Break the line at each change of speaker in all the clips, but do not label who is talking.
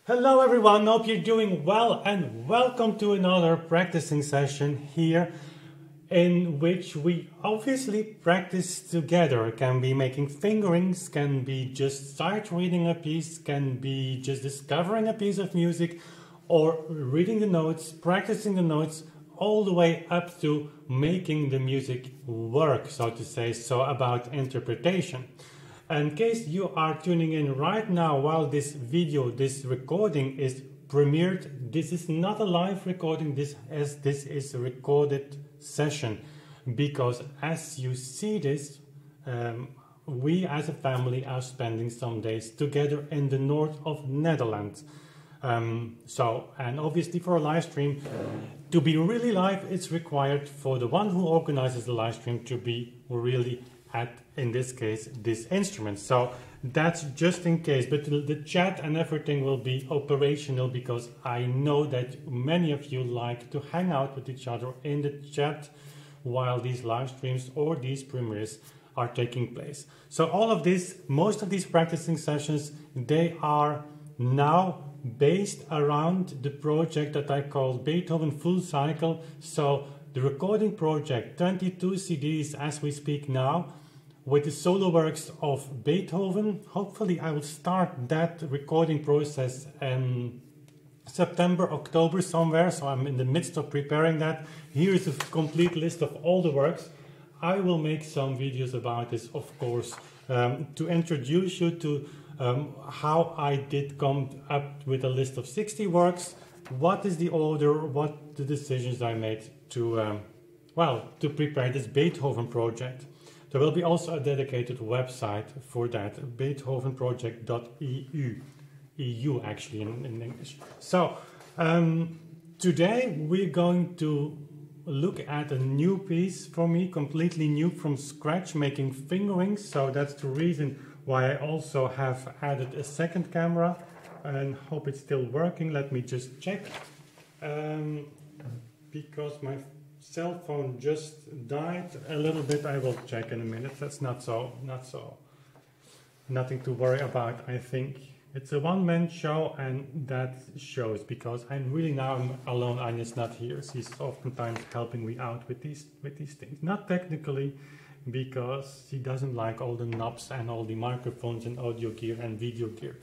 Hello everyone, hope you're doing well and welcome to another practicing session here in which we obviously practice together. It can be making fingerings, can be just sight reading a piece, can be just discovering a piece of music or reading the notes, practicing the notes, all the way up to making the music work, so to say, so about interpretation. In case you are tuning in right now while this recording is premiered, this is not a live recording, this is a recorded session, because as you see this, we as a family are spending some days together in the north of Netherlands. And obviously for a live stream, to be really live, it's required for the one who organizes the live stream to be really at, in this case, this instrument. So that's just in case, but the chat and everything will be operational because I know that many of you like to hang out with each other in the chat while these live streams or these premieres are taking place. So all of this, most of these practicing sessions, they are now based around the project that I call Beethoven Full Cycle. So the recording project, 22 CDs as we speak now, with the solo works of Beethoven. Hopefully I will start that recording process in September, October somewhere, so I'm in the midst of preparing that. Here is a complete list of all the works. I will make some videos about this, of course, to introduce you to how I did come up with a list of 60 works, what is the order, what the decisions I made to, to prepare this Beethoven project. There will be also a dedicated website for that, beethovenproject.eu, EU actually in English. So today we're going to look at a new piece for me, completely new from scratch, making fingerings. So that's the reason why I also have added a second camera and hope it's still working. Let me just check, because my cell phone just died a little bit. I will check in a minute. That's nothing to worry about. I think it's a one-man show, and that shows because I'm alone. Anya's not here. She's oftentimes helping me out with these things. Not technically, because she doesn't like all the knobs and all the microphones and audio gear and video gear.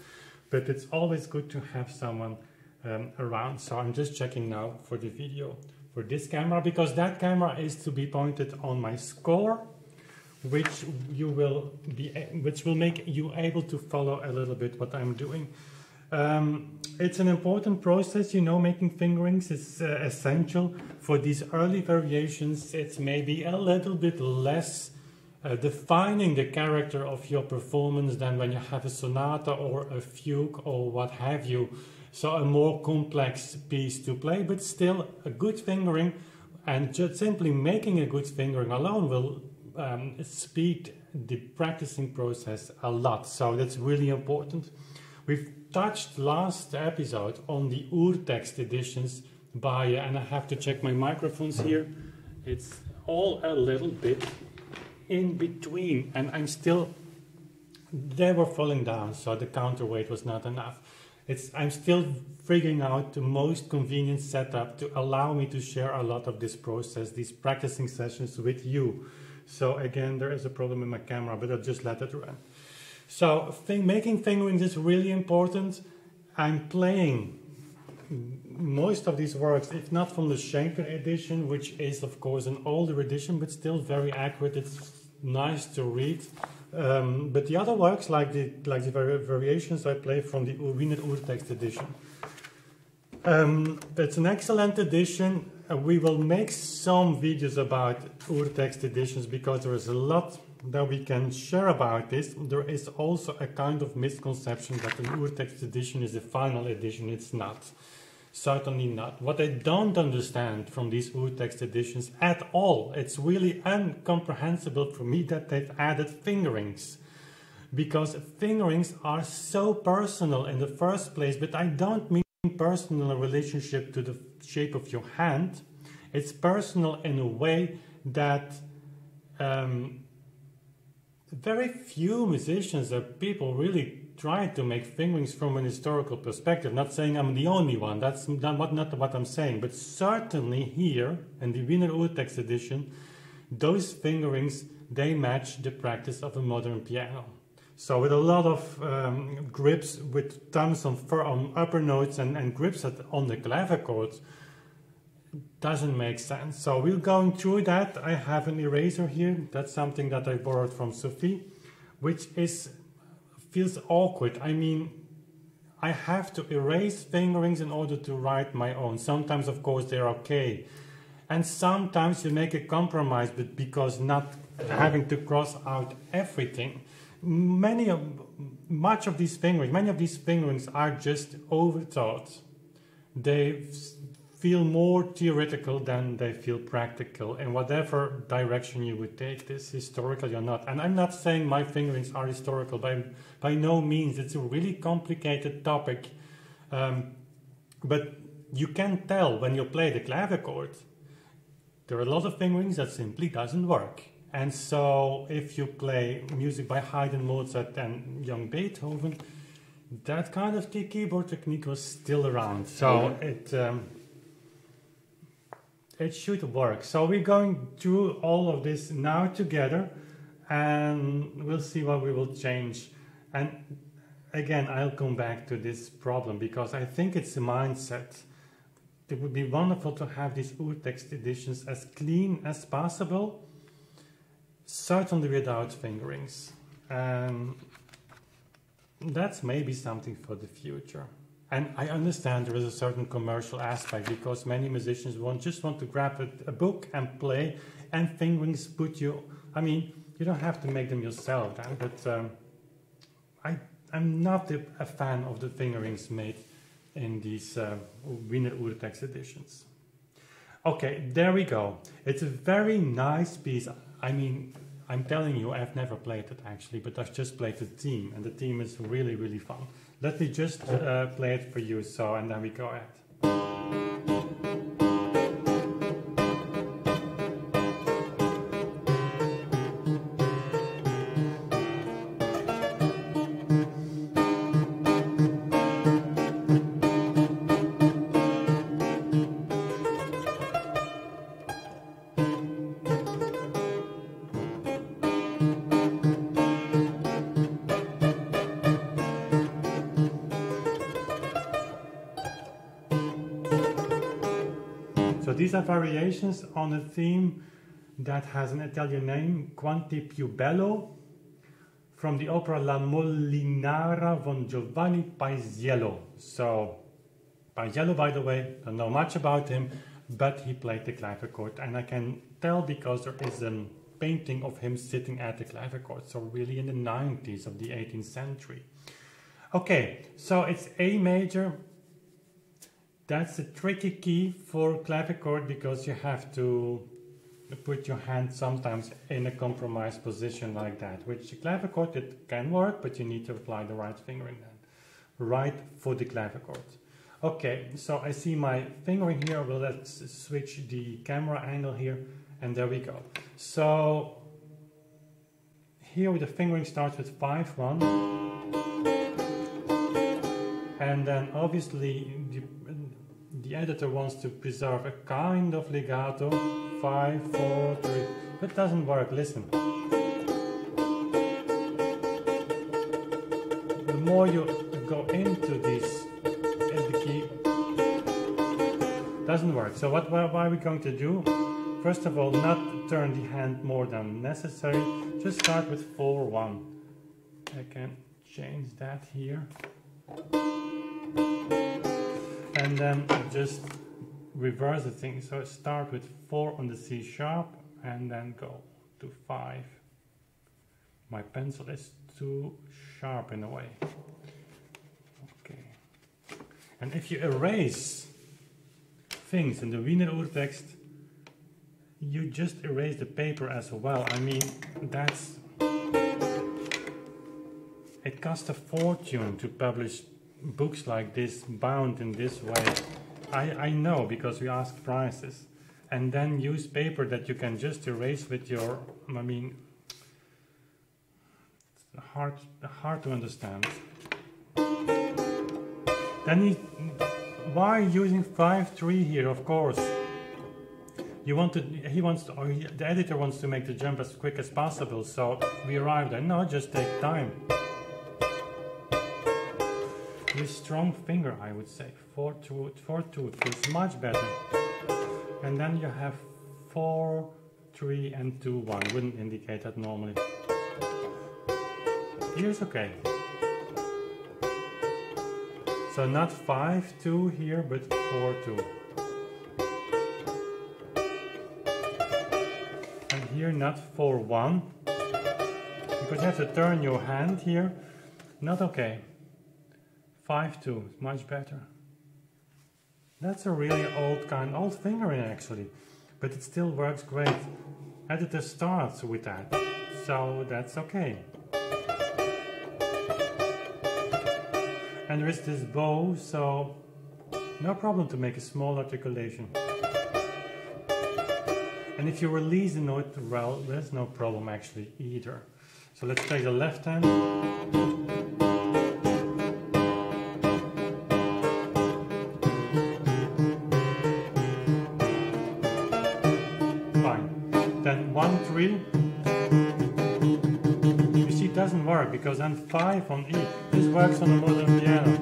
But it's always good to have someone around. So I'm just checking now for the video for this camera, because that camera is to be pointed on my score, which will make you able to follow a little bit what I'm doing. It's an important process, you know, making fingerings is essential. For these early variations, it's maybe a little bit less defining the character of your performance than when you have a sonata or a fugue or what have you. So a more complex piece to play, but still a good fingering, and just simply making a good fingering alone will speed the practicing process a lot. So that's really important. We've touched last episode on the Urtext editions by, and I have to check my microphones here. It's all a little bit in between, and they were falling down, so the counterweight was not enough. I'm still figuring out the most convenient setup to allow me to share a lot of this process, these practicing sessions with you. So again, there is a problem with my camera, but I'll just let it run. So making fingerings is really important. I'm playing most of these works, if not from the Schenker edition, which is of course an older edition, but still very accurate. It's nice to read. But the other works, like the variations, I play from the Wiener Urtext Edition. It's an excellent edition. We will make some videos about Urtext editions because there is a lot that we can share about this. There is also a kind of misconception that an Urtext edition is a final edition. It's not. Certainly not. What I don't understand from these Urtext editions at all, it's really incomprehensible for me that they've added fingerings. Because fingerings are so personal in the first place, but I don't mean personal relationship to the shape of your hand. It's personal in a way that very few musicians or people really tried to make fingerings from an historical perspective. Not saying I'm the only one, that's not what I'm saying, but certainly here in the Wiener Urtext Edition, those fingerings, they match the practice of a modern piano. So with a lot of grips with thumbs on upper notes and grips on the clavichords, doesn't make sense. So we're going through that. I have an eraser here. That's something that I borrowed from Sophie, which feels awkward. I mean, I have to erase fingerings in order to write my own. Sometimes, of course, they're okay. And sometimes you make a compromise, but because not having to cross out everything. Many of these fingerings are just overthought. They feel more theoretical than they feel practical, in whatever direction you would take this, historical or not. And I'm not saying my fingerings are historical, by no means. It's a really complicated topic. But you can tell when you play the clavichord, there are a lot of fingerings that simply doesn't work. And so if you play music by Haydn, Mozart and young Beethoven, that kind of keyboard technique was still around. So it should work. So we're going through all of this now together, and we'll see what we will change. And again, I'll come back to this problem because I think it's a mindset. It would be wonderful to have these Urtext editions as clean as possible, certainly without fingerings. That's maybe something for the future. And I understand there is a certain commercial aspect because many musicians just want to grab a book and play, and fingerings put you, I mean, you don't have to make them yourself, but I'm not a fan of the fingerings made in these Wiener Urtext editions. Okay, there we go. It's a very nice piece. I mean, I'm telling you, I've never played it actually, but I've just played the theme, and the theme is really, really fun. Let me just play it for you, and then we go ahead. So these are variations on a theme that has an Italian name, Quanti più bello, from the opera La Molinara von Giovanni Paisiello. So Paisiello, by the way, don't know much about him, but he played the clavichord, and I can tell because there is a painting of him sitting at the clavichord, so really in the 90s of the 18th century. Okay, so it's A major. That's a tricky key for clavichord because you have to put your hand sometimes in a compromised position like that. Which the clavichord, it can work, but you need to apply the right fingering then. Right for the clavichord. Okay, so I see my fingering here. Well, let's switch the camera angle here, and there we go. So here the fingering starts with 5-1, and then obviously the editor wants to preserve a kind of legato, 5-4-3. That doesn't work. Listen. The more you go into this in the key, doesn't work. So what are we going to do? First of all, not turn the hand more than necessary. Just start with 4-1. I can change that here. And then just reverse the thing. So start with 4 on the C sharp and then go to 5. My pencil is too sharp in a way. Okay. And if you erase things in the Wiener Urtext, you just erase the paper as well. I mean, it costs a fortune to publish books like this bound in this way. I know because we ask prices, and then use paper that you can just erase with your, I mean, it's hard to understand. Then why using 5-3 here? Of course, the editor wants to make the jump as quick as possible, so we arrive there. No, just take time. With strong finger, I would say 4-2 feels much better. And then you have 4-3 and 2-1. Wouldn't indicate that normally. Here's okay. So not 5-2 here, but 4-2. And here not 4-1, because you have to turn your hand here. Not okay. 5-2, much better. That's a really old fingering actually, but it still works great. Editor starts with that, so that's okay. And there is this bow, so no problem to make a small articulation. And if you release the note well, there's no problem actually either. So let's take the left hand. Fine. Then 1-3. You see, it doesn't work because then 5 on E. This works on a modern piano,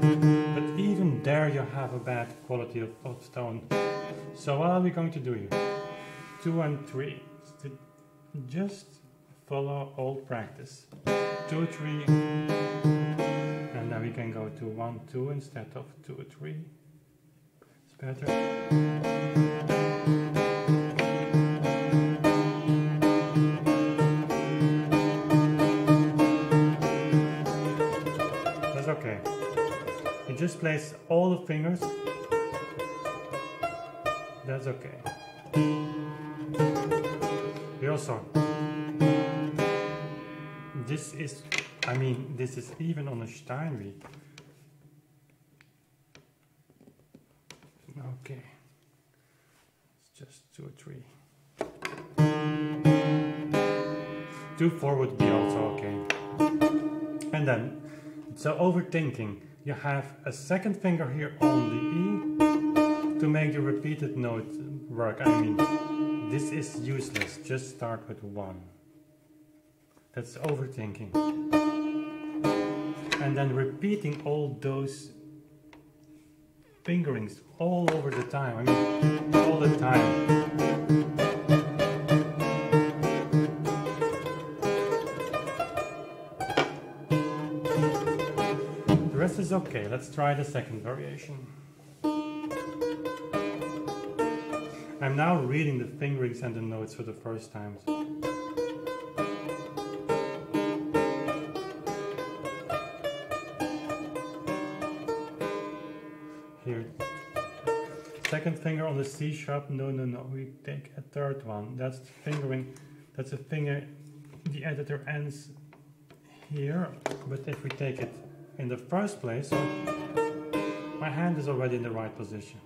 but even there you have a bad quality of tone. So what are we going to do here? 2 and 3. Just follow old practice. 2-3, and then we can go to 1-2 instead of 2-3. It's better. Okay. You just place all the fingers. That's okay. You also. This is even on a Steinway. Okay. It's just 2 or 3. 2-4 would be also okay. And then. So overthinking, you have a second finger here on the E to make the repeated note work. I mean, this is useless, just start with 1. That's overthinking. And then repeating all those fingerings all over the time, I mean, all the time. The rest is okay. Let's try the second variation. I'm now reading the fingerings and the notes for the first time. Here. Second finger on the C sharp. No. We take a third one. That's the fingering. That's a finger. The editor ends here. But if we take it in the first place, my hand is already in the right position.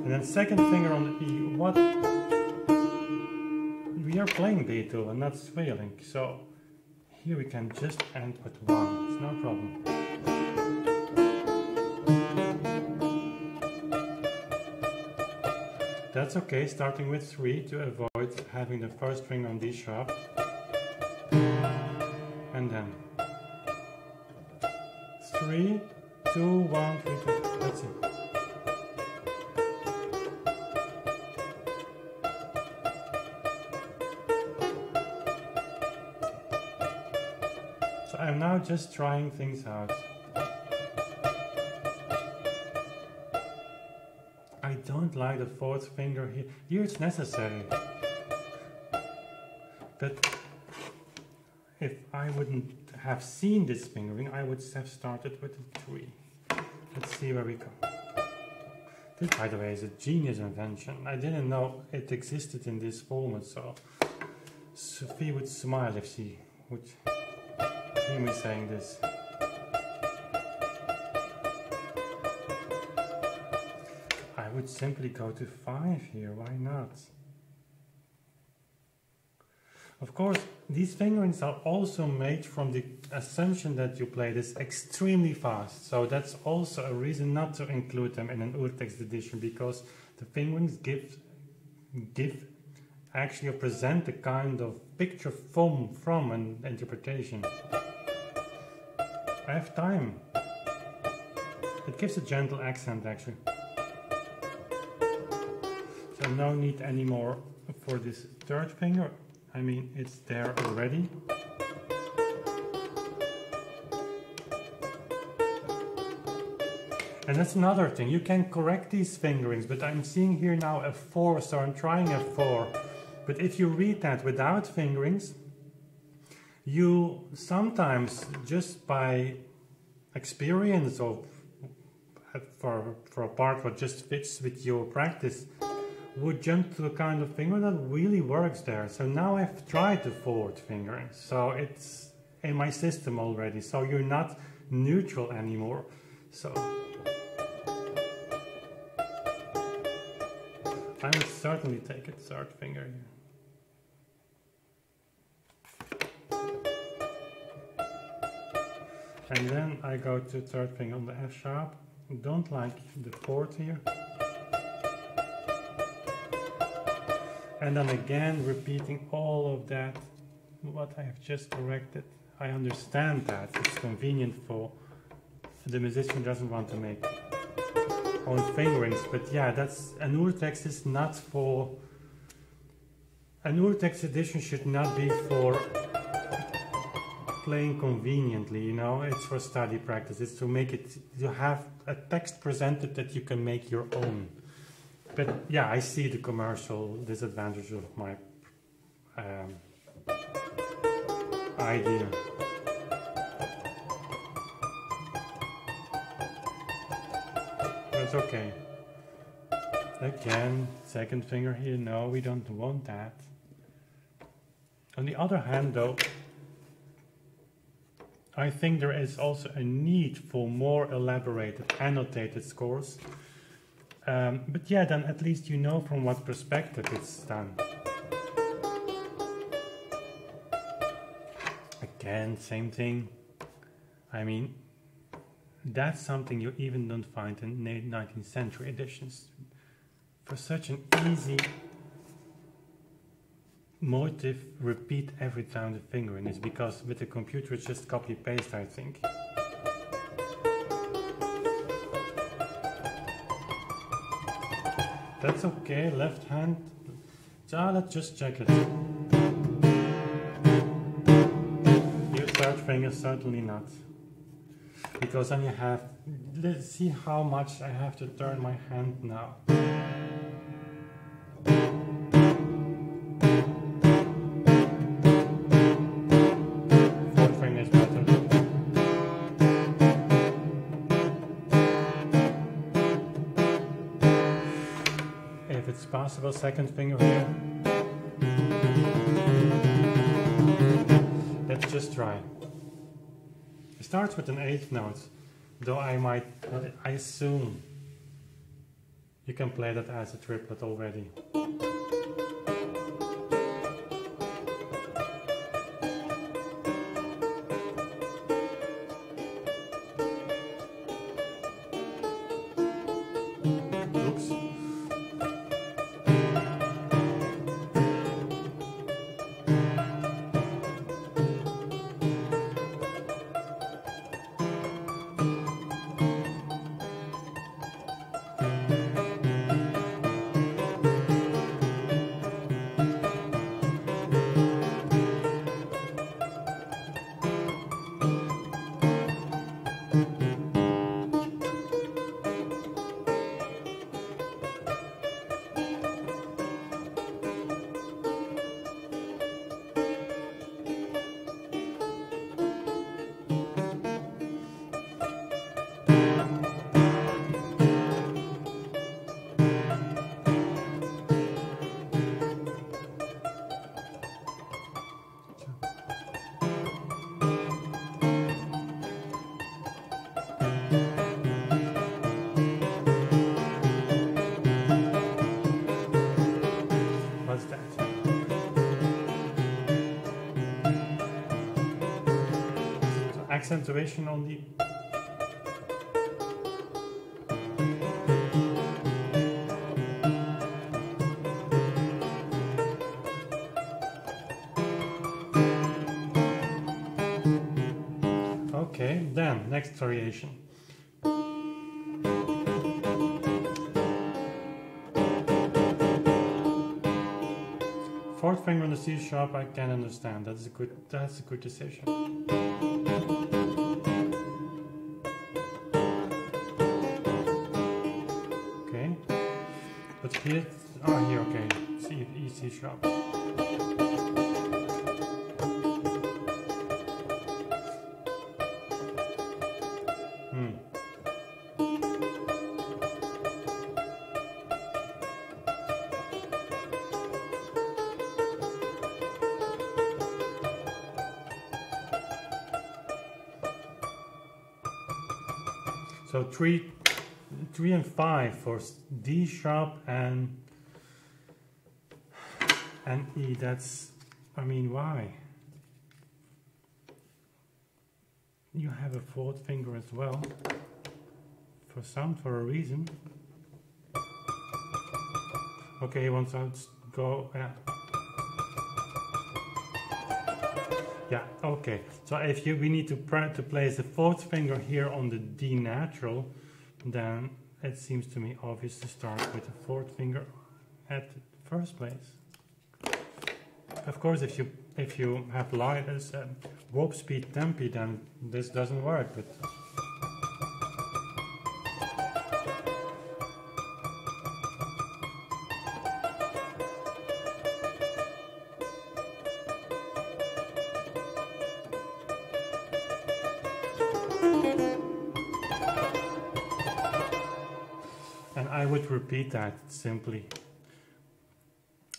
And then second finger on the E. What? We are playing Beethoven, not swelling. So here we can just end with 1. It's no problem. That's okay, starting with 3 to avoid having the first finger on D sharp. And then 3, 2, 1, 3, 2. That's it. So I'm now just trying things out. I don't like the fourth finger here. Here it's necessary. But if I wouldn't have seen this fingering, I would have started with a 3. Let's see where we go. This, by the way, is a genius invention. I didn't know it existed in this format, so Sophie would smile if she would hear me saying this. I would simply go to 5 here, why not? Of course, these fingerings are also made from the assumption that you play this extremely fast. So that's also a reason not to include them in an Urtext edition, because the fingerings give actually present a kind of picture from an interpretation. I have time. It gives a gentle accent actually. So no need anymore for this third finger. I mean, it's there already. And that's another thing, you can correct these fingerings, but I'm seeing here now a 4, so I'm trying a 4. But if you read that without fingerings, you sometimes, just by experience or for a part what just fits with your practice, would jump to a kind of finger that really works there. So now I've tried the forward fingering, so it's in my system already, so you're not neutral anymore. So I would certainly take a third finger here. And then I go to third finger on the F sharp. Don't like the fourth here. And then again repeating all of that, what I have just corrected. I understand that it's convenient for the musician who doesn't want to make own fingerings, but yeah, that's an Urtext is not for an Urtext edition should not be for playing conveniently, you know, it's for study practice. It's to make it, you have a text presented that you can make your own. But yeah, I see the commercial disadvantage of my idea. That's okay. Again, second finger here, no, we don't want that. On the other hand though, I think there is also a need for more elaborated, annotated scores. But yeah, then at least you know from what perspective it's done. Again, same thing. I mean, that's something you even don't find in 19th century editions. For such an easy motive, repeat every time the fingering is because with the computer it's just copy paste, I think. That's okay, left hand. So let's just check it. Your third finger, certainly not. Because then you have, let's see how much I have to turn my hand now. Fourth finger is better. If it's possible, second finger here. Let's just try. It starts with an 8th note, though I assume you can play that as a triplet already. Oops. accentuation on the... Okay, then next variation. Fourth finger on the C sharp, I can understand. That's a good decision. Okay, but here, here, okay. E C sharp. So 3 and 5 for D sharp and E. That's, I mean, why? You have a fourth finger as well. For a reason. Okay, once I go, yeah. Yeah, okay. So if we need to place the fourth finger here on the D natural, then it seems to me obvious to start with the fourth finger at the first place. Of course, if you have light as warp speed tempi, then this doesn't work. But and I would repeat that simply.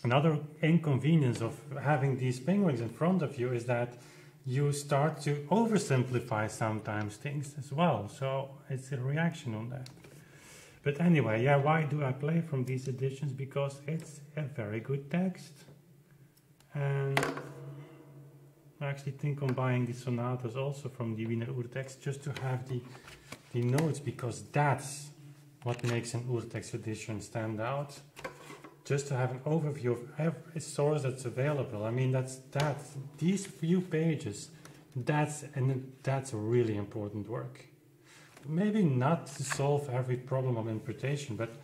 Another inconvenience of having these fingerings in front of you is that you start to oversimplify sometimes things as well. So it's a reaction on that. But anyway, yeah, why do I play from these editions? Because it's a very good text. And I actually think on buying the sonatas also from the Wiener Urtext just to have the notes, because that's what makes an Urtext edition stand out. Just to have an overview of every source that's available. I mean, these few pages, that's really important work. Maybe not to solve every problem of interpretation, but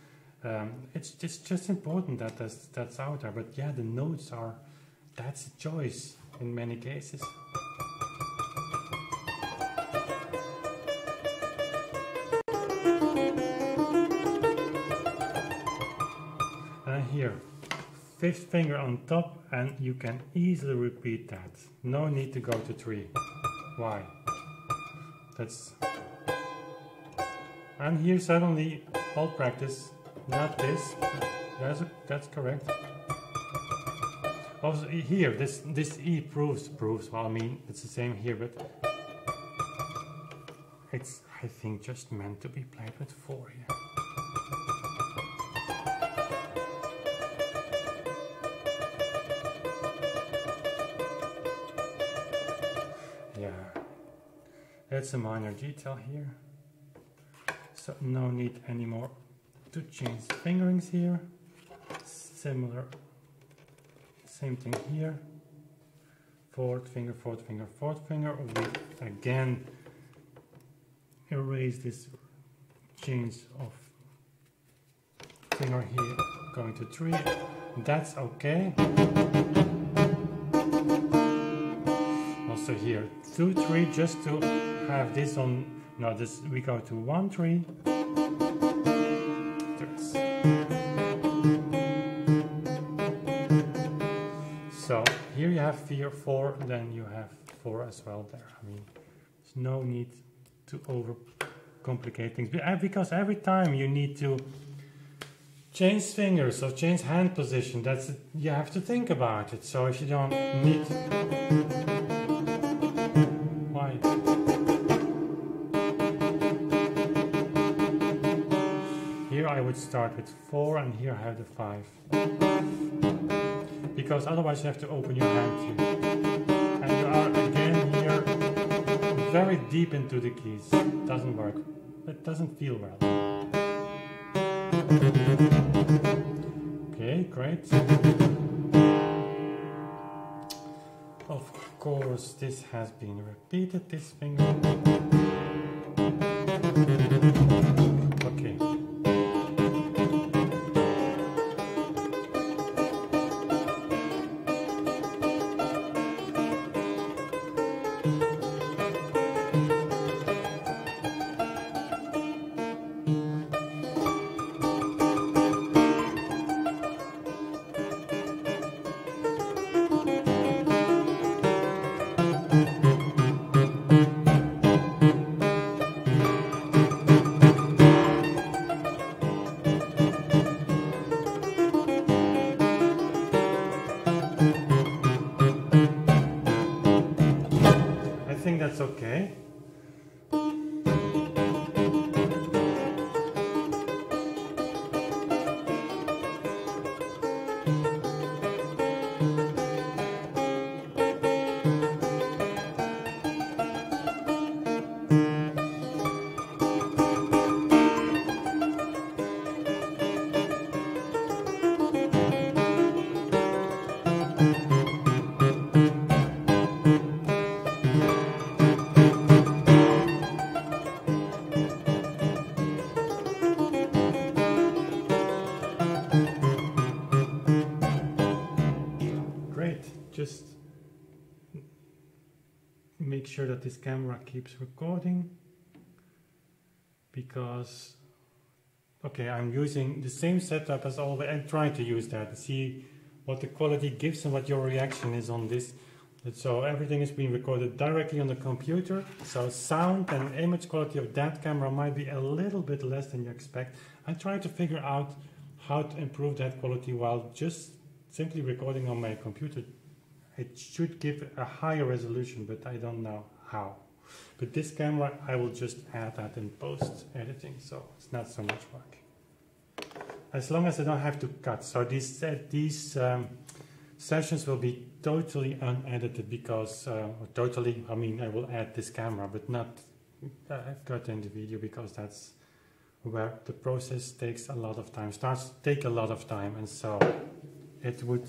it's just important that that's out there. But yeah, the notes that's a choice in many cases. Here, fifth finger on top, and you can easily repeat that. No need to go to 3. Why? And here suddenly all practice, not this. That's correct. Also here, this E proves. Well, I mean, it's the same here, but it's, I think, just meant to be played with 4 here. That's a minor detail here, so no need anymore to change the fingerings here. Same thing here. Fourth finger, fourth finger, fourth finger. We again erase this change of finger here, going to 3. That's okay. Also here, 2, 3, just to have this on. No, this we go to 1, 3. So here you have 4, then you have 4 as well there. I mean, there's no need to overcomplicate things, because every time you need to change fingers or change hand position, you have to think about it. So if you don't need, why? Here I would start with 4, and here I have the 5. Because otherwise you have to open your hand here. And you are again here very deep into the keys. It doesn't work. It doesn't feel well. Okay, great. Of course, this has been repeated, this finger. Okay. I think that's okay. Just make sure that this camera keeps recording, because okay, I'm using the same setup as always. I'm trying to use that to see what the quality gives and what your reaction is on this. So everything is being recorded directly on the computer, so sound and image quality of that camera might be a little bit less than you expect. I try to figure out how to improve that quality while just simply recording on my computer. It should give a higher resolution, but I don't know how. But this camera, I will just add that in post editing, so it's not so much work. As long as I don't have to cut. So these sessions will be totally unedited, because totally, I mean, I will add this camera, but not cut in the video, because that's where the process takes a lot of time, starts to take a lot of time, and so it would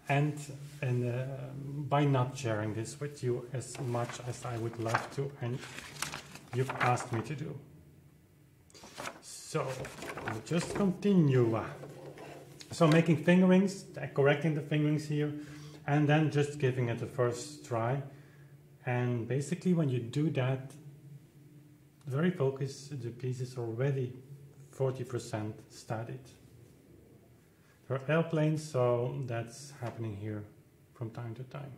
end by not sharing this with you as much as I would love to, and you've asked me to do. So I'll just continue. So making fingerings, correcting the fingerings here, and then just giving it a first try. And basically when you do that, very focused, the piece is already 40% studied. There are airplanes, so that's happening here from time to time.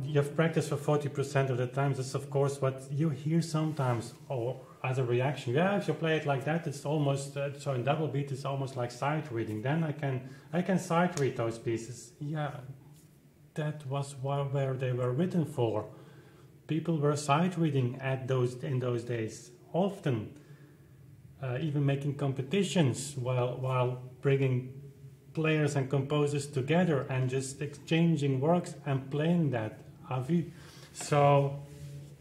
You have practiced for 40% of the time. That's of course what you hear sometimes, or as a reaction. Yeah, if you play it like that, it's almost so in double beat, it's almost like sight reading. Then I can sight read those pieces. Yeah, that was where they were written for. People were sight reading in those days, often. Even making competitions while bringing players and composers together and just exchanging works and playing that à vue. So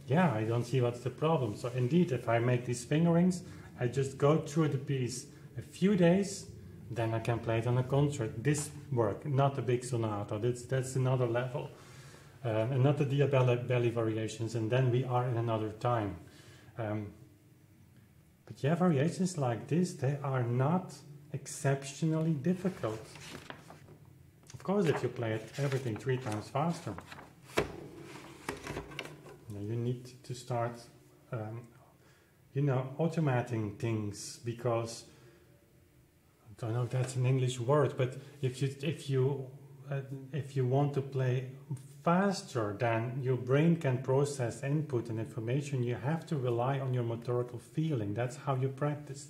yeah, I don't see what's the problem. So indeed, if I make these fingerings, I just go through the piece a few days, then I can play it on a concert. This work, not a big sonata, that's another level. And not the Diabelli variations, and then we are in another time. But yeah, variations like this, they are not exceptionally difficult. Of course, if you play everything 3 times faster, you need to start, automating things, because I don't know if that's an English word, but if you want to play faster than your brain can process input and information, you have to rely on your motorical feeling. That's how you practice.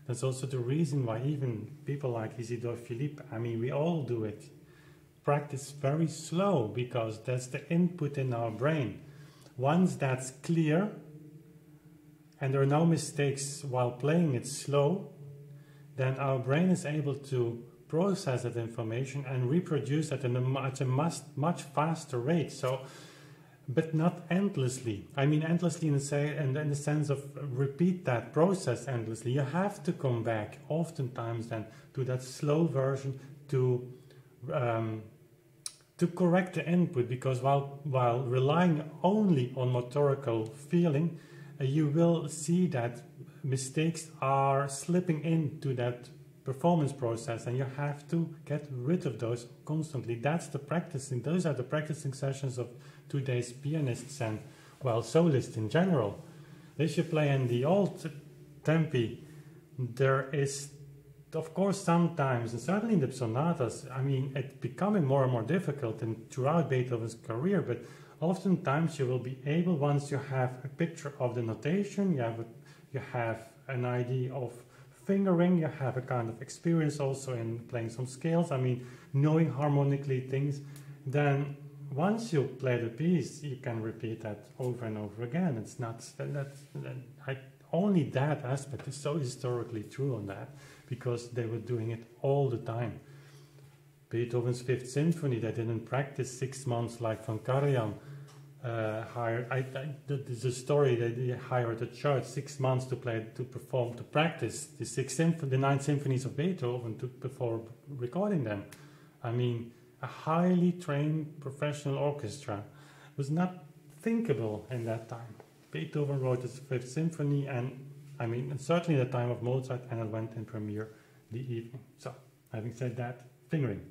That's also the reason why even people like Isidore Philippe, I mean, we all do it, practice very slow, because that's the input in our brain. Once that's clear and there are no mistakes while playing it slow, then our brain is able to process that information and reproduce that at a much faster rate. So, but not endlessly. I mean endlessly in the sense of repeat that process endlessly. You have to come back oftentimes then to that slow version to correct the input, because while relying only on motorical feeling, you will see that mistakes are slipping into that performance process, and you have to get rid of those constantly. That's the practicing. Those are the practicing sessions of today's pianists and, well, soloists in general. If you play in the old tempi, there is, of course, sometimes, and certainly in the sonatas, I mean, it's becoming more and more difficult and throughout Beethoven's career, but oftentimes you will be able, once you have a picture of the notation, you have an idea of fingering, you have a kind of experience also in playing some scales, I mean, knowing harmonically things, then once you play the piece, you can repeat that over and over again. It's not, only that aspect is so historically true on that, because they were doing it all the time. Beethoven's Fifth Symphony, they didn't practice 6 months like von Karajan hired. There's a story that they hired a church 6 months to practice the 9 symphonies of Beethoven before recording them. I mean, a highly trained professional orchestra was not thinkable in that time. Beethoven wrote his Fifth Symphony, and I mean, certainly at the time of Mozart, and it went in premiere the evening. So, having said that, fingering.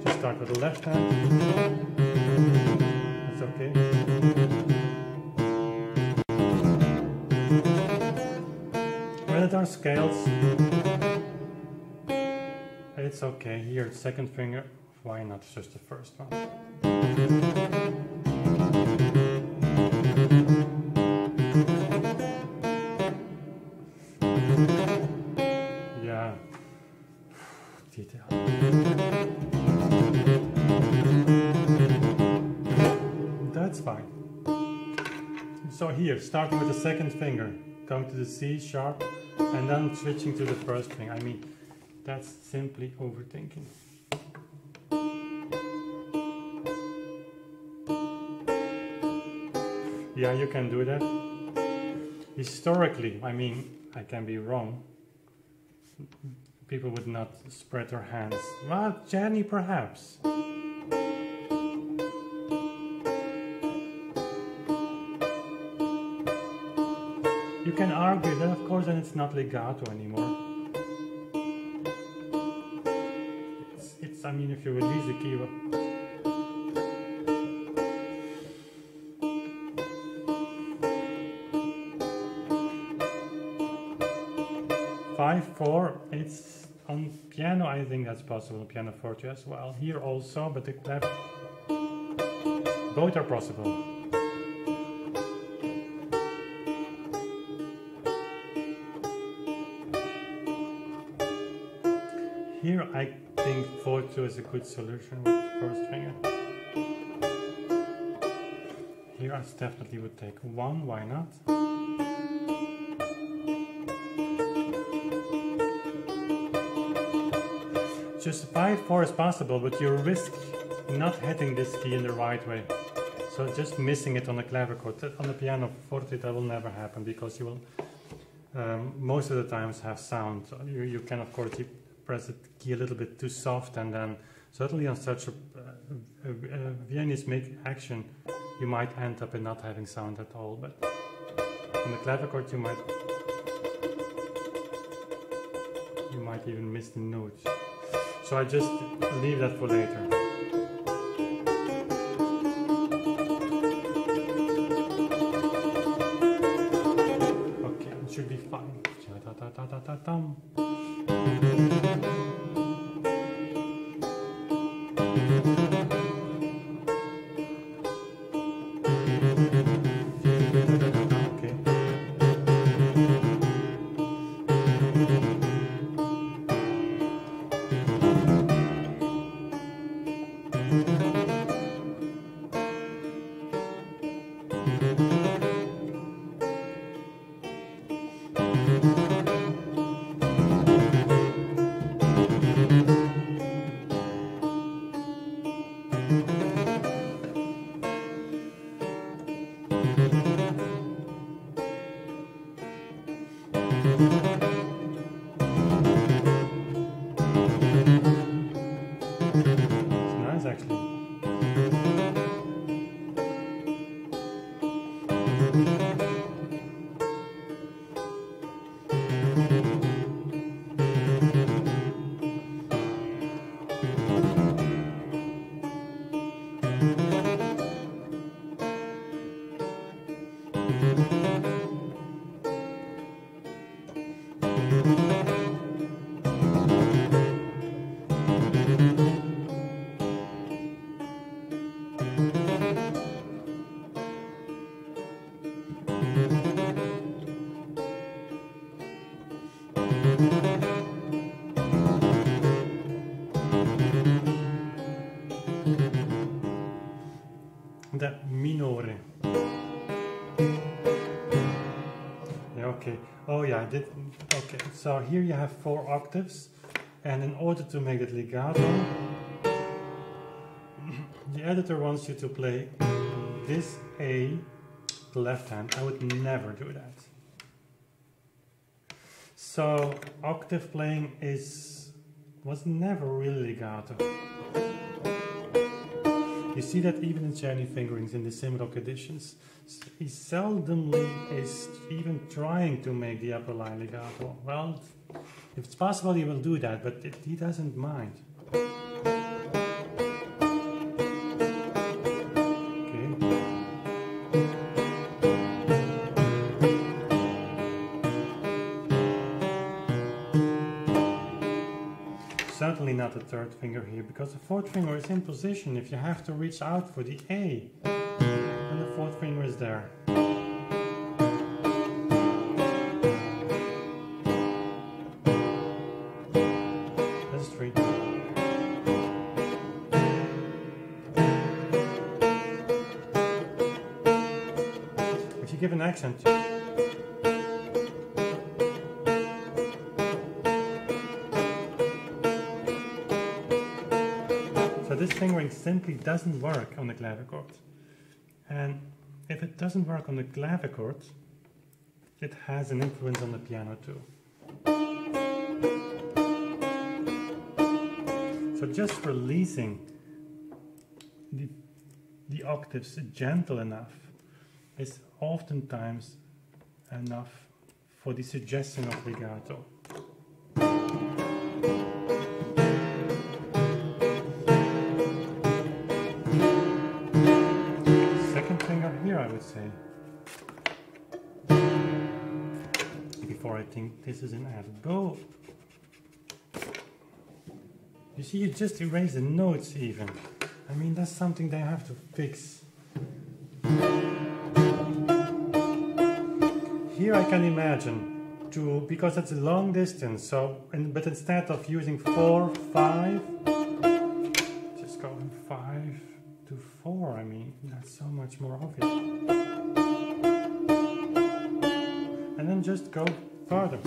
Just start with the left hand. That's okay. When it are scales, it's okay. Here, second finger, why not just the first one? Yeah, detail. That's fine. So here, starting with the second finger, going to the C sharp, and then switching to the first finger. I mean, that's simply overthinking. Yeah, you can do that. Historically, I mean, I can be wrong. People would not spread their hands. Well, Jenny, perhaps. You can argue that, of course, then it's not legato anymore. I mean, if you release the key, 5/4, it's on piano, I think that's possible, piano forte as well. Here also, but the clef, both are possible. Here I think 4/2 is a good solution with the first finger. Here I definitely would take 1, why not? Just 5/4 is possible, but you risk not hitting this key in the right way. So just missing it on the clavichord. On the piano forte that will never happen, because you will most of the times have sound. So you can of course press the key a little bit too soft, and then certainly on such a Viennese make action you might end up in not having sound at all, but on the clavichord you might even miss the notes. So I just leave that for later. Okay, it should be fine. Nice actually. The minore. Yeah, okay. Oh yeah, I did. Okay, so here you have 4 octaves, and in order to make it legato, the editor wants you to play this A, the left hand. I would never do that. So octave playing was never really legato. You see that even in Czerny fingerings in the Simrock editions, he seldomly is even trying to make the upper line legato. Well, if it's possible, he will do that, but he doesn't mind. Certainly not the 3rd finger here, because the 4th finger is in position if you have to reach out for the A, and the 4th finger is there. That's 3. If you give an accent, so this fingering simply doesn't work on the clavichord. And if it doesn't work on the clavichord, it has an influence on the piano too. So just releasing the octaves gentle enough is oftentimes enough for the suggestion of legato. Here I would say, before I think this is an added bow. You see, you just erase the notes even. I mean, that's something they have to fix. Here I can imagine because it's a long distance, so but instead of using 4, 5, just going 5 to 4, I mean, that's so much more obvious. And then just go further.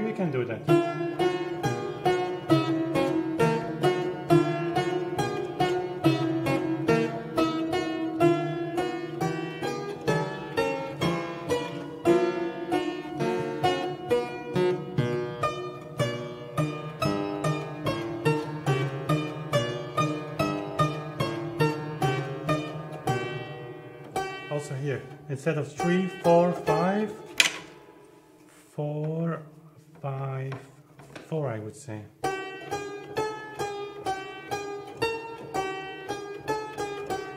We can do that. Also here, instead of 3, 4, 5, 4, 5, 4 I would say.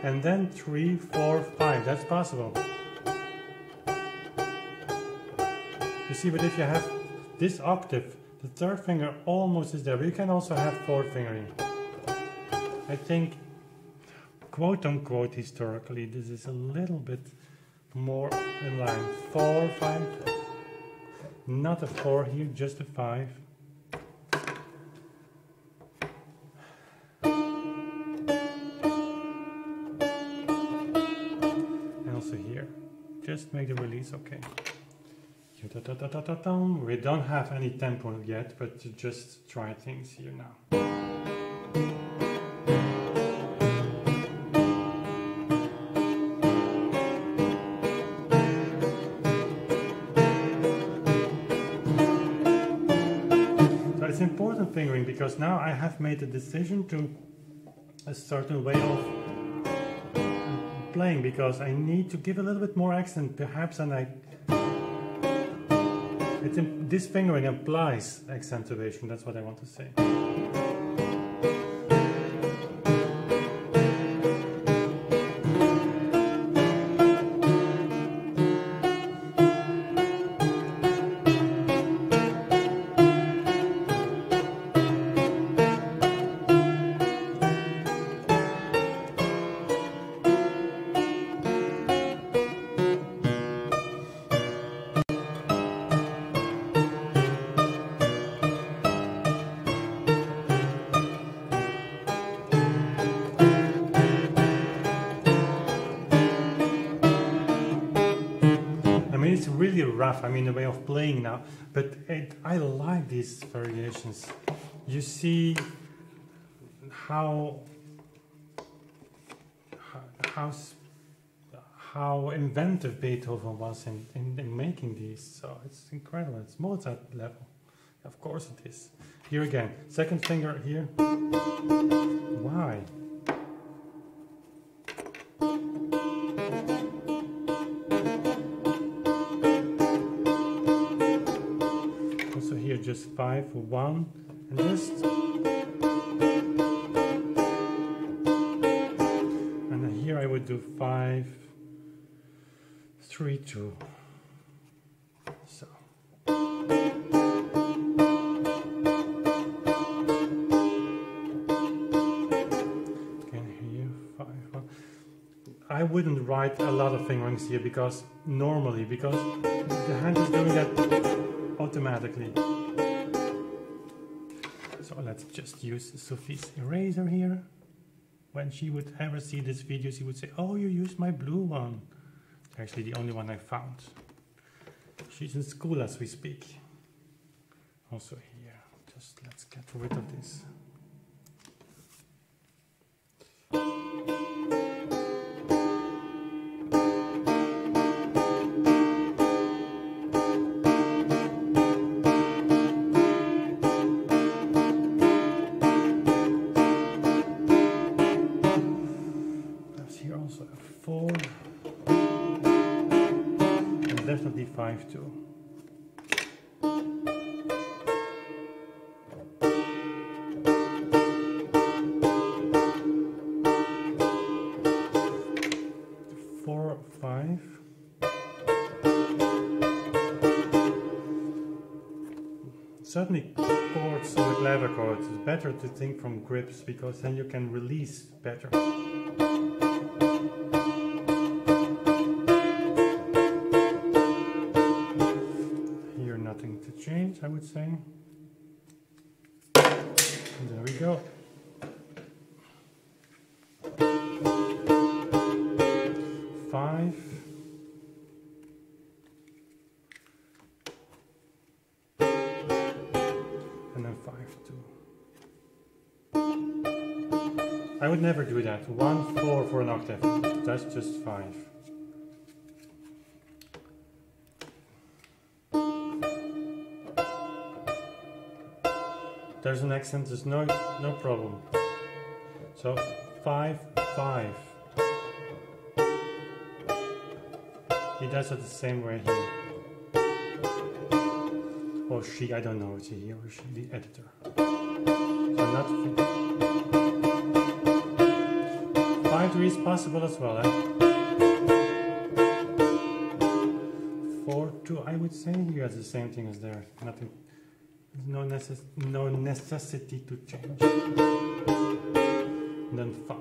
And then 3, 4, 5, that's possible. You see, but if you have this octave, the 3rd finger almost is there, but you can also have 4th fingering. I think, quote unquote, historically, this is a little bit more in line. 4, 5, not a 4 here, just a 5. And also here, just make the release okay. You We don't have any tempo yet, but to just try things here now. So it's important fingering because now I have made a decision to a certain way of playing, because I need to give a little bit more accent perhaps, and this fingering implies accentuation, that's what I want to say. It's really rough, I mean, the way of playing now, but I like these variations. You see how inventive Beethoven was in making these, so it's incredible. It's Mozart level, of course it is. Here again, second finger here. Why? Just 5 for 1 and just, and then here I would do 5 3 2. So again here 5 1. I wouldn't write a lot of fingerings here because the hand is doing that automatically. So let's just use Sophie's eraser here. When she would ever see this video, she would say, "Oh, you used my blue one." Actually, the only one I found. She's in school as we speak. Also here, just let's get rid of this. Definitely 5 2. Four 5. Certainly chords on the clavier chords, it's better to think from grips because then you can release better. Nothing to change, I would say. And there we go. Five. And then 5 2. I would never do that. 1 4 for an octave. That's just 5. There's an accent, there's no problem. So 5 5. He does it the same way here. Or she, I don't know, it's he or she, the editor. So not 5 3 is possible as well, eh? 4 2, I would say here it's the same thing as there. Nothing. No necessity to change. And then 5.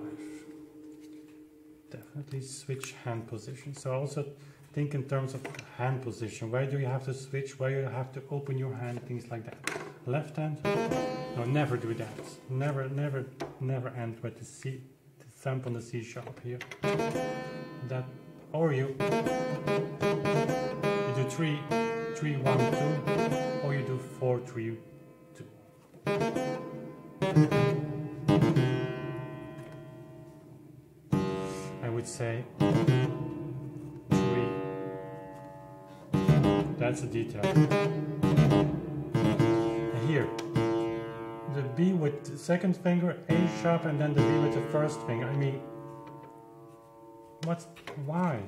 Definitely switch hand position. So also think in terms of hand position. Where do you have to switch? Where you have to open your hand? Things like that. Left hand? No, never do that. Never end with the C, the thumb on the C sharp here. That, or you do 3 3, 1, 2, or you do 4, 3, 2. I would say 3. That's a detail. And here, the B with the second finger, A sharp, and then the B with the first finger. I mean, why?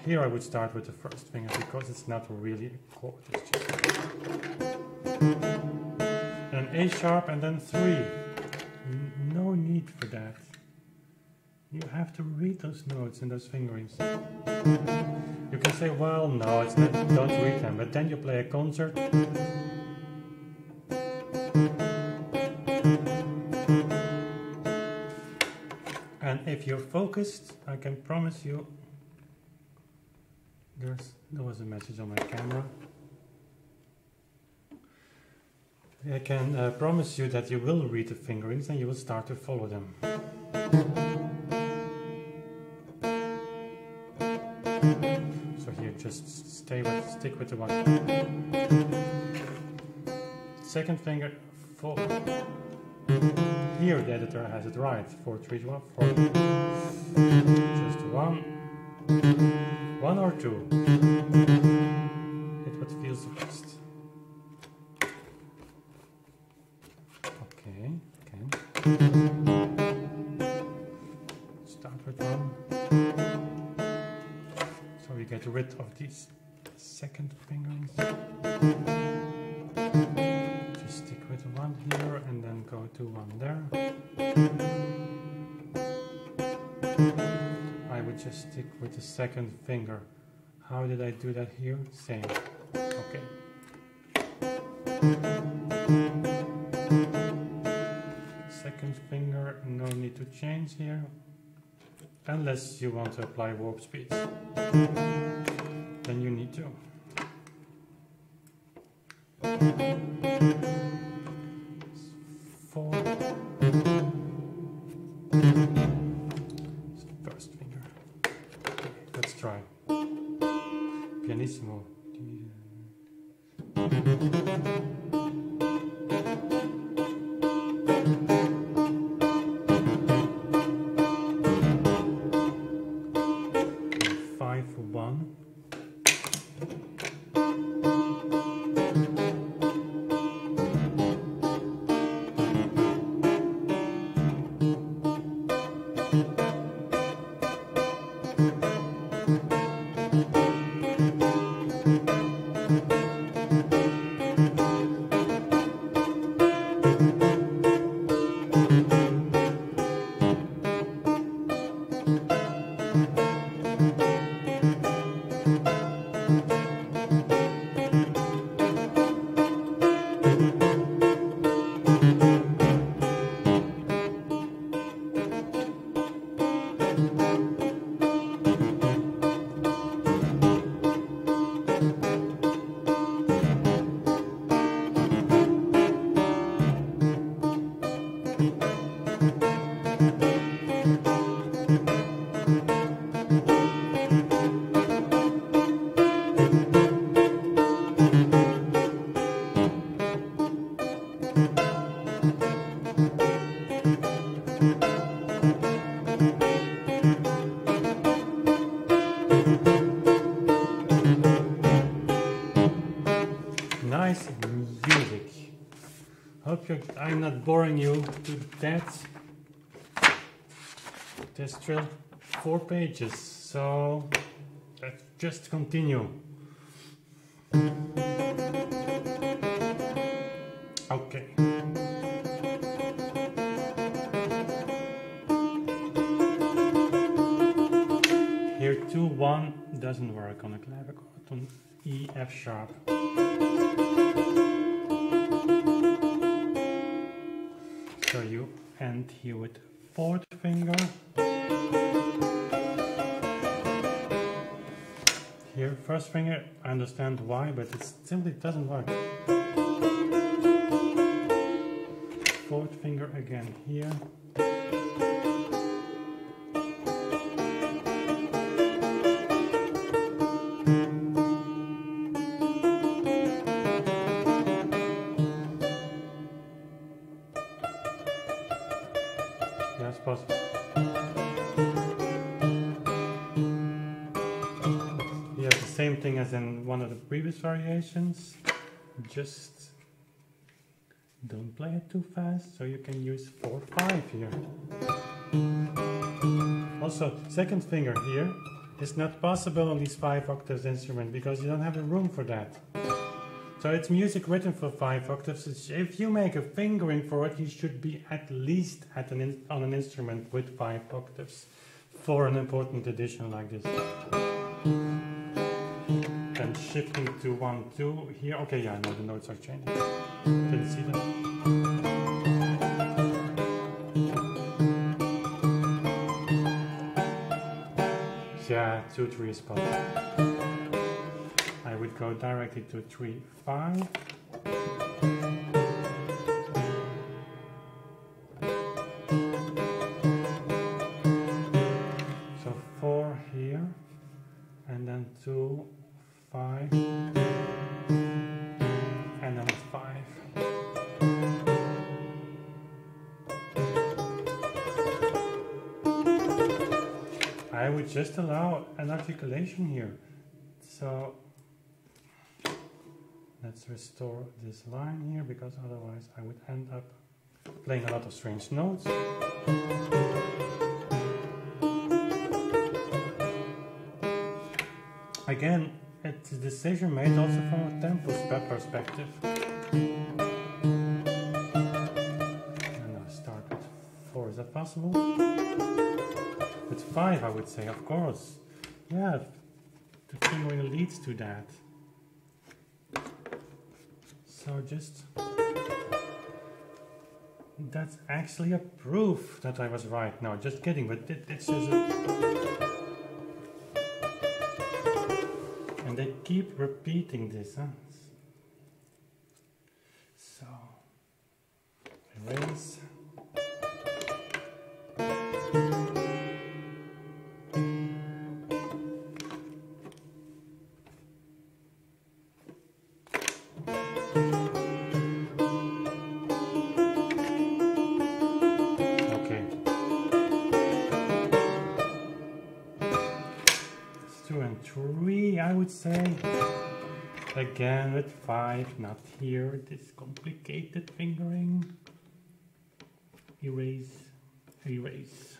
Here I would start with the first finger because it's not really a chord. It's just an A sharp and then 3. No need for that. You have to read those notes and those fingerings. You can say, well, no, it's not, don't read them, but then you play a concert. And if you're focused, I can promise you, there was a message on my camera. I can promise you that you will read the fingerings and you will start to follow them. So here, just stick with the one. Second finger, 4. Here the editor has it right. 4, 3, 1, 4. Just 1. 1 or 2. Hit what feels the best. Okay, again. Start with 1. So we get rid of these second fingerings. Just stick with 1 here and then go to 1 there. I would just stick with the second finger. How did I do that here? Same. Okay. Second finger, no need to change here. Unless you want to apply warp speeds. Then you need to. Four. First finger. Okay, let's try. Pianissimo. 5, 1. Nice music. Hope I'm not boring you to death. There's still 4 pages, so let's just continue. Okay. Here 2-1 doesn't work on a clavichord, on E, F sharp. So you end here with 4th finger. Here, 1st finger, I understand why, but it simply doesn't work. 4th finger again here. same thing as in one of the previous variations. Just don't play it too fast, so you can use 4/5 here. Also, second finger here is not possible on these 5 octaves instrument because you don't have the room for that. So it's music written for 5 octaves. If you make a fingering for it, you should be at least at on an instrument with 5 octaves for an important edition like this. And shifting to 1, 2 here. Okay, yeah, no, the notes are changing. Can you see that? Yeah, 2, 3 is possible. I would go directly to 3, 5. So 4 here, and then 2, 5, and then 5. I would just allow an articulation here. So let's restore this line here, because otherwise I would end up playing a lot of strange notes. Again, it's a decision made also from a tempo perspective. And I'll start with 4. Is that possible? With 5, I would say, of course. Yeah, the fingering leads to that. So just, that's actually a proof that I was right. No, just kidding, but it's just and they keep repeating this, huh? So, erase. I would say, again with 5, not here, this complicated fingering. Erase, erase.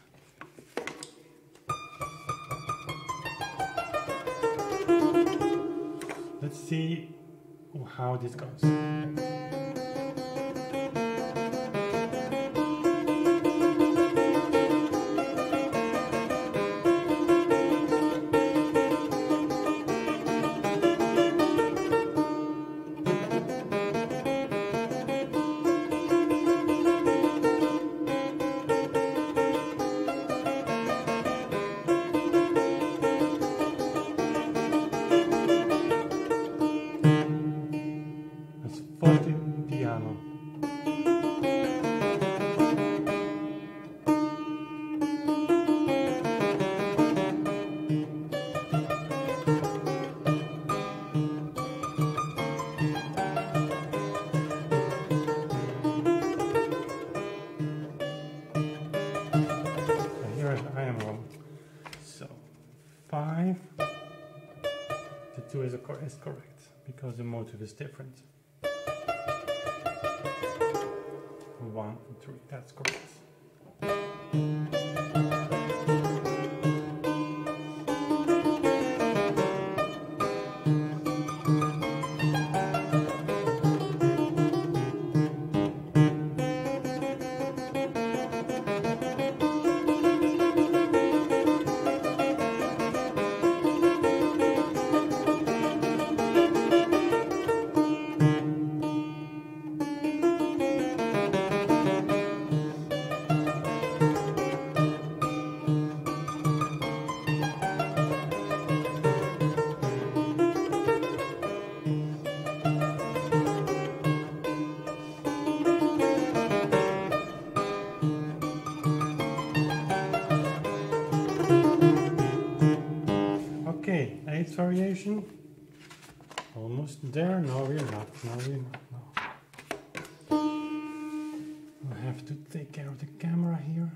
Let's see how this goes. Piano. Here I am wrong. So 5. The 2 is correct because the motive is different. 1 and 3, that's correct. Okay, 8th variation. Almost there. No, we're not. No, we're not. No. I have to take care of the camera here.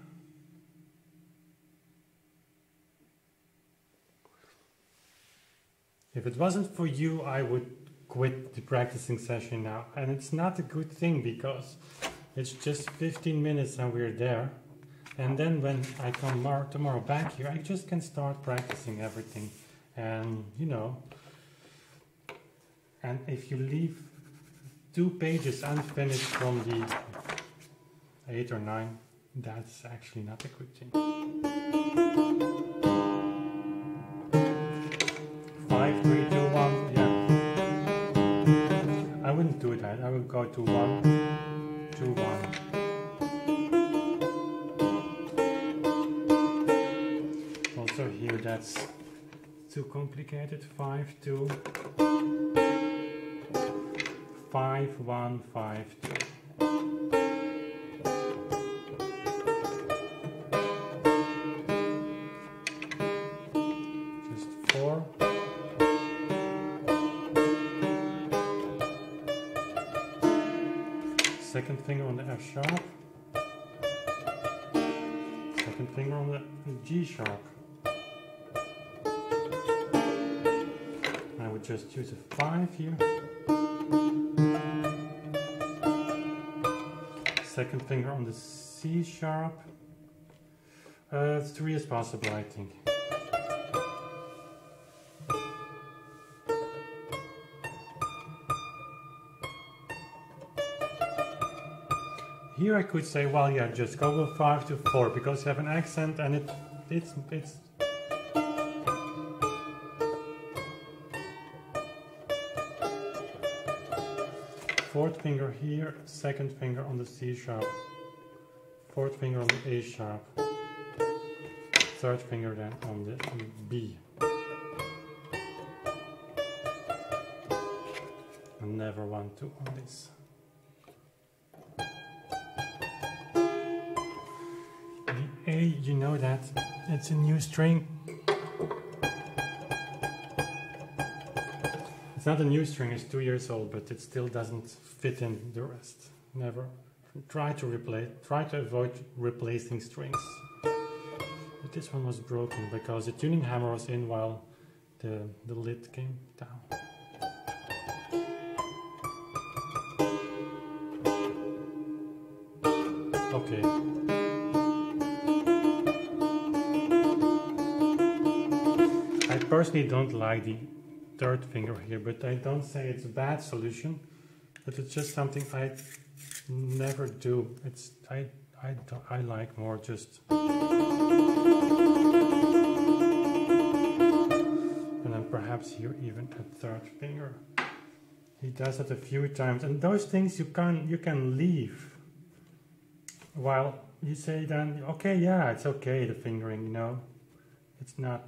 If it wasn't for you, I would quit the practicing session now. And it's not a good thing because it's just 15 minutes and we're there. And then when I come tomorrow back here, I just can start practicing everything. And, you know, and if you leave 2 pages unfinished from the 8 or 9, that's actually not a good thing. 5, 3, 2, 1, yeah. I wouldn't do that. I would go to 1, 2, 1. Also here that's too complicated. 5, 2, 5, 1, 5, 2. Just 4. Second finger on the F sharp. Second finger on the G sharp. I would just use a 5 here. Second finger on the C sharp. 3 is possible, I think. Here I could say, well, yeah, just go with 5 to 4 because you have an accent and it's fourth finger here, second finger on the C sharp, fourth finger on the A sharp, third finger then on the B. And never 1, 2 on this. The A, you know that it's a new string. It's not a new string, it's 2 years old, but it still doesn't fit in the rest. Never. Try to avoid replacing strings. But this one was broken because the tuning hammer was in while the lid came down. Okay. I personally don't like the third finger here, but I don't say it's a bad solution, but it's just something I never do. I like more just, and then perhaps here even a third finger. He does it a few times, and those things you can leave. While you say then, okay, yeah, it's okay, the fingering, you know. It's not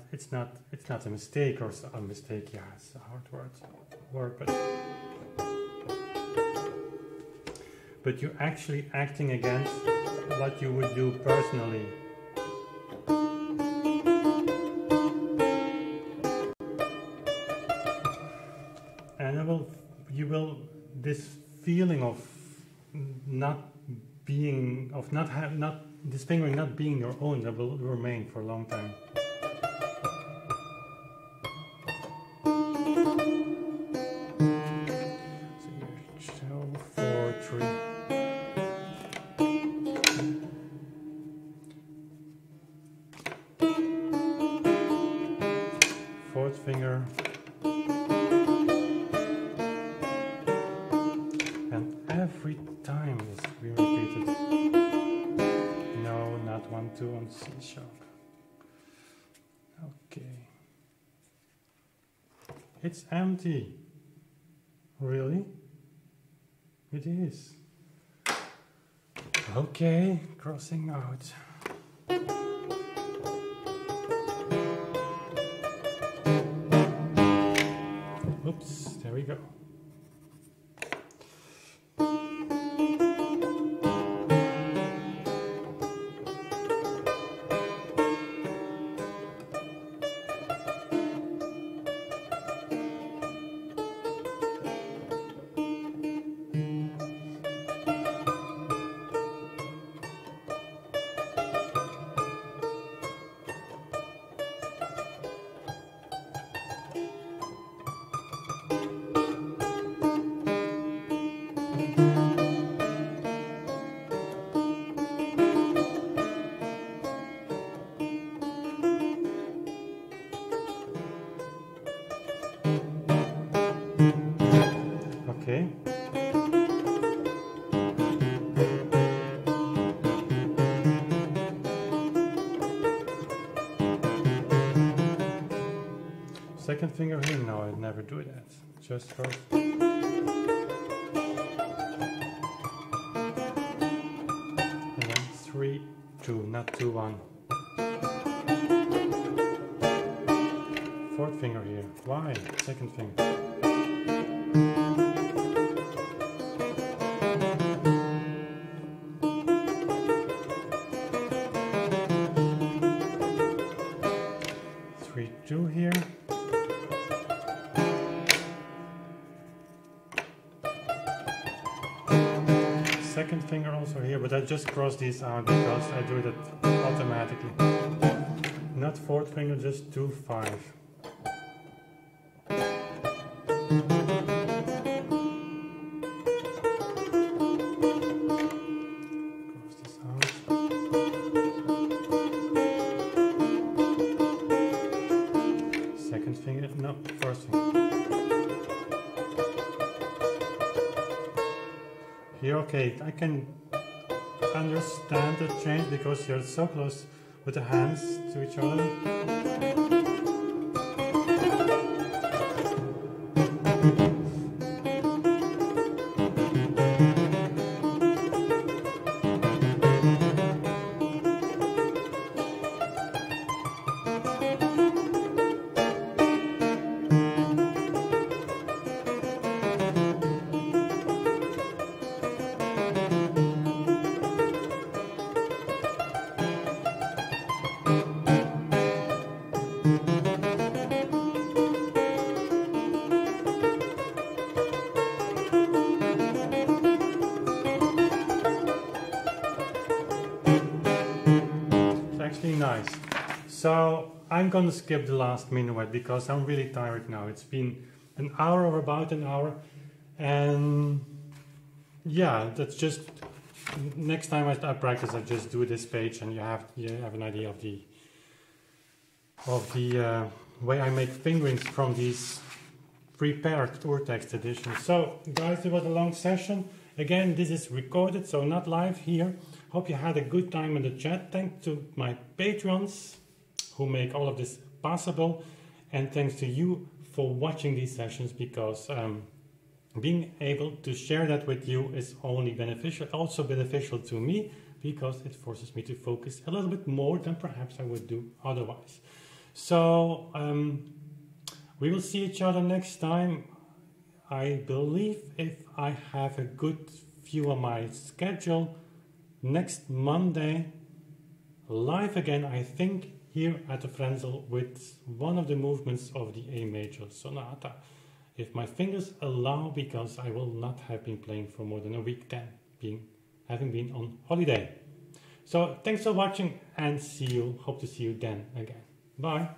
a mistake or a mistake. Yeah, it's a hard word, but you're actually acting against what you would do personally. And this feeling of this fingering not being your own, that will remain for a long time. Fourth finger, and every time this we repeated. No, not 1, 2 on C sharp. Okay, it's empty. Really? It is. Okay, crossing out. Oops, there we go. second finger here? No, I never do that. Just first. And then 3, 2, not 2, 1. Fourth finger here. Why? Second finger. Do here. Second finger also here, but I just cross these out because I do that automatically. Not fourth finger, just 2, 5. No, first finger. Here, okay, I can understand the change because you're so close with the hands to each other. Nice. So I'm gonna skip the last minuet because I'm really tired now. It's been an hour or about an hour, and yeah, that's just next time I practice. I just do this page, and you have an idea of the way I make fingerings from these prepared Urtext editions. So guys, it was a long session. Again, this is recorded, so not live here. Hope you had a good time in the chat. Thanks to my patrons who make all of this possible. And thanks to you for watching these sessions, because being able to share that with you is only beneficial, also beneficial to me, because it forces me to focus a little bit more than perhaps I would do otherwise. So we will see each other next time. I believe, if I have a good view of my schedule, next Monday, live again, I think, here at the Frenzel with one of the movements of the A major sonata. If my fingers allow, because I will not have been playing for more than a week then, having been on holiday. So thanks for watching, and see you, hope to see you then again. Bye.